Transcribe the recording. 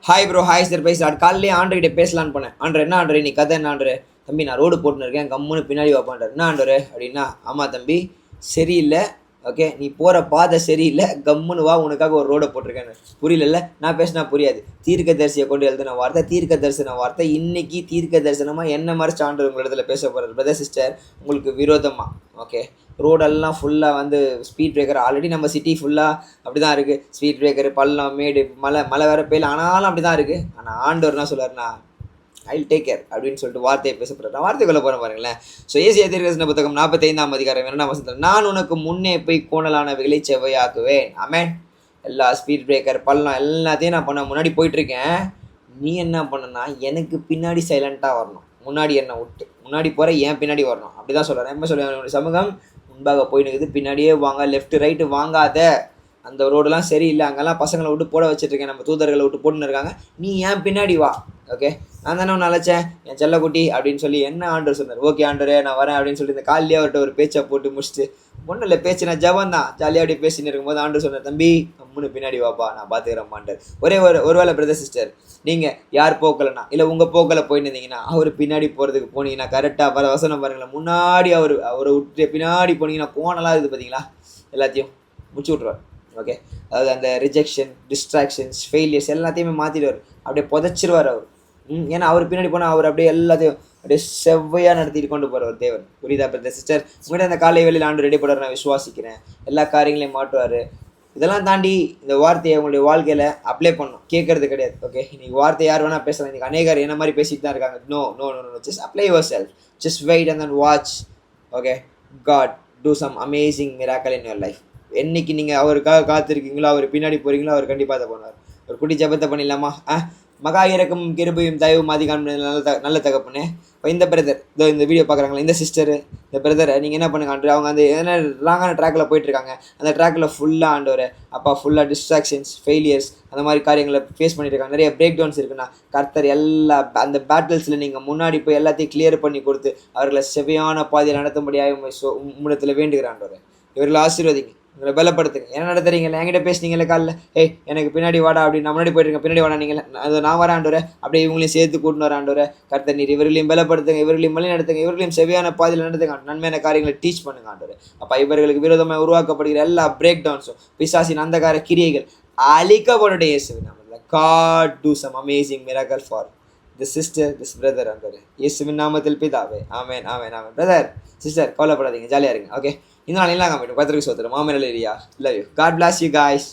Hi bro, hi sir பேசுகிறார். காலையிலே ஆண்டர்கிட்ட பேசலான்னு போனேன். ஆண்டர் என்ன ஆண்டர் நீ கதை என்ன ஆண்டர்? தம்பி நான் ரோடு போட்டுன்னு இருக்கேன், கம்முன்னு பின்னாடி வாப்பான்றார். என்ன ஆண்டர் அப்படின்னா, ஆமாம் தம்பி சரியில்லை, ஓகே நீ போகிற பாதை சரியில்லை, கம்முன்னு வா உனக்காக ஒரு ரோடை போட்டிருக்கேன்னு. புரியல, நான் பேசினா புரியாது. தீர்க்க தரிசியை கொண்டு எழுதின வார்த்தை, தீர்க்க தரிசன வார்த்தை. இன்னைக்கு தீர்க்க தரிசனமாக என்ன மாதிரி ஆண்டர் உங்கள் இடத்துல பேச போகிறார். பிரதர் சிஸ்டர், உங்களுக்கு விரோதமாக ஓகே ரோடெல்லாம் ஃபுல்லாக வந்து ஸ்பீட் பிரேக்கர். ஆல்ரெடி நம்ம சிட்டி ஃபுல்லாக அப்படி தான் இருக்குது. ஸ்பீட் பிரேக்கர், பள்ளம், மேடு, மழை வேறு பெய்யல, ஆனாலும் அப்படி தான் இருக்குது. ஆனால் ஆண்டவர் என்ன சொல்கிறாருன்னா, ஐ டேக் கேர் அப்படின்னு சொல்லிட்டு வார்த்தையை பேசப்படுறேன். நான் வார்த்தைக்குள்ளே போகிறேன் பாருங்களேன். ஸோ ஏசியா தீர்க்கதரிசன புத்தகம் 45ஆம் அதிகாரம் 2ஆம் வசனத்தில், நான் உனக்கு முன்னே போய் கோணலானவைகளை செவ்வையாக்குவேன். ஆமென். எல்லா ஸ்பீட் பிரேக்கர், பள்ளம் எல்லாத்தையும் நான் பண்ண முன்னாடி போயிட்டுருக்கேன். நீ என்ன பண்ணனா, எனக்கு பின்னாடி சைலண்ட்டாக வரணும். முன்னாடி என்னை விட்டு முன்னாடி போகிற என் பின்னாடி வரணும். அப்படி தான் சொல்கிறேன். என்ன சொல்லுவேன், சமூகம் முன்பாக போயினுக்குது, பின்னாடியே வாங்க, லெஃப்ட் ரைட்டு வாங்காத. அந்த ரோடெல்லாம் சரியில்லை, அங்கெல்லாம் பசங்களை விட்டு போட வச்சுட்ருக்கேன், நம்ம தூதர்களை விட்டு போட்டுன்னு இருக்காங்க, நீ ஏன் பின்னாடி வா. ஓகே நான் தானே ஒன்று அழைச்சேன் என் செல்லக்குட்டி அப்படின்னு சொல்லி என்ன ஆண்டர் சொன்னார். ஓகே ஆண்டரே நான் வரேன் அப்படின்னு சொல்லி இந்த காலையிலே அவர்கிட்ட ஒரு பேச்சை போட்டு முடிச்சுட்டு, ஒன்றும் இல்லை பேச்சு நான் ஜபம் தான், ஜாலியாக அப்படி பேசின்னு இருக்கும்போது ஆண்டர் சொன்னார், தம்பி கம்முன்னு பின்னாடி வாப்பா, நான் பார்த்துக்கிறேன் ஆண்டர். ஒருவேளை பிரதர் சிஸ்டர் நீங்கள் யார் போக்கலைன்னா, இல்லை உங்கள் போக்கில் போயின்னு இருந்தீங்கன்னா, அவர் பின்னாடி போகிறதுக்கு போனீங்கன்னா கரெக்டாக பல வசனம் பாருங்களேன், முன்னாடி அவரை விட்டு பின்னாடி போனீங்கன்னா கோணலாம் இருக்குது பார்த்தீங்களா, எல்லாத்தையும் முடிச்சு விட்ருவார். ஓகே அதாவது அந்த ரிஜெக்ஷன், டிஸ்ட்ராக்ஷன்ஸ், ஃபெயிலியர்ஸ் எல்லாத்தையுமே மாற்றிடுவார், அப்படியே புதைச்சிருவார் அவர். ஏன்னா அவர் பின்னாடி போனால் அவர் அப்படியே எல்லாத்தையும் அப்படியே செவ்வையாக நடத்திட்டு கொண்டு போகிறவர் தேவன். புரியுதா பிரதர் சிஸ்டர்? உங்கள்கிட்ட அந்த காலை வேலையில் ஆண்டு ரெடி பண்ணுவார், நான் விசுவாசிக்கிறேன். எல்லா காரியங்களையும் மாட்டுவார். இதெல்லாம் தாண்டி இந்த வார்த்தையை உங்களுடைய வாழ்க்கையில் அப்ளை பண்ணணும், கேட்கறது கிடையாது. ஓகே இன்றைக்கி வார்த்தை யார் வேணால் பேசலாம். இன்றைக்கி அநேகர் என்ன மாதிரி பேசிட்டு தான் இருக்காங்க. No no no no just apply yourself, just wait and then watch. Okay God do some amazing miracle in your life. என்னைக்கு நீங்கள் அவருக்காக காத்திருக்கீங்களோ, அவர் பின்னாடி போகிறீங்களோ, அவர் கண்டிப்பாக அதை பண்ணுவார். ஒரு குட்டி ஜபத்தை பண்ணிடலாமா? மகா இறக்கும் கிருபையும் தயவும் அதிகம் நல்ல தகப்புன்னு. இப்போ இந்த பிரதர் இந்த வீடியோ பார்க்குறாங்களா, இந்த சிஸ்டர், இந்த பிரதரை நீங்கள் என்ன பண்ணுங்க ஆண்டு, அவங்க அந்த எதனா ராங்கான ட்ராக்கில் போயிட்டுருக்காங்க, அந்த ட்ராக்கில் ஃபுல்லாக ஆண்டவர் அப்பா ஃபுல்லாக டிஸ்ட்ராக்ஷன்ஸ், ஃபெயிலியர்ஸ் அந்த மாதிரி காரியங்களை ஃபேஸ் பண்ணியிருக்காங்க. நிறைய பிரேக் டவுன்ஸ் இருக்குன்னா கர்த்தர் எல்லா அந்த பேட்டில்ஸில் நீங்கள் முன்னாடி போய் எல்லாத்தையும் கிளியர் பண்ணி கொடுத்து அவர்களை செவையான பாதையில் நடத்தும்படியாக உம்மிடத்தில் வேண்டுகிறாண்டவர். இவர்களை ஆசீர்வதிங்க, உங்களை பலப்படுத்துங்க. என்ன நடத்துறீங்களா, என்கிட்ட பேசுனீங்களே காலில், எனக்கு பின்னாடி வாடா அப்படின்னு, நான் முன்னாடி போயிட்டுருங்க, பின்னாடி வாடா நீங்கள், அது நான் வர ஆண்டவரை அப்படியே இவங்களையும் சேர்த்து கூட்டின்னு வர ஆண்டவரை. கர்த்தர் நீர் இவர்களையும் பலப்படுத்துங்க, இவர்களையும் வழி நடத்துங்க, இவர்களையும் செவையான பாதையில் நடத்துங்க, நன்மையான காரியங்களை டீச் பண்ணுங்க ஆண்டவர். அப்போ இவர்களுக்கு விரோதமாக உருவாக்கப்படுகிற எல்லா பிரேக் டவுன்ஸும், பிசாசின் அந்தகார கிரியைகள் அழிக்கப்படட்டும் இயேசுவின் நாமத்தில். God do some amazing miracle for this sister, this brother ஆண்டவரே, இயேசுவின் நாமத்தில் பிதாவே, ஆமென் ஆமென் ஆமென். பிரதர் சிஸ்டர் கவலைப்படாதீங்க, ஜாலியாக இருங்க. ஓகே இந்த நாள் எல்லாம் காமிட்டு பத்திரிக்கை சோத்திரம். Amen hallelujah. Love you. God bless you guys.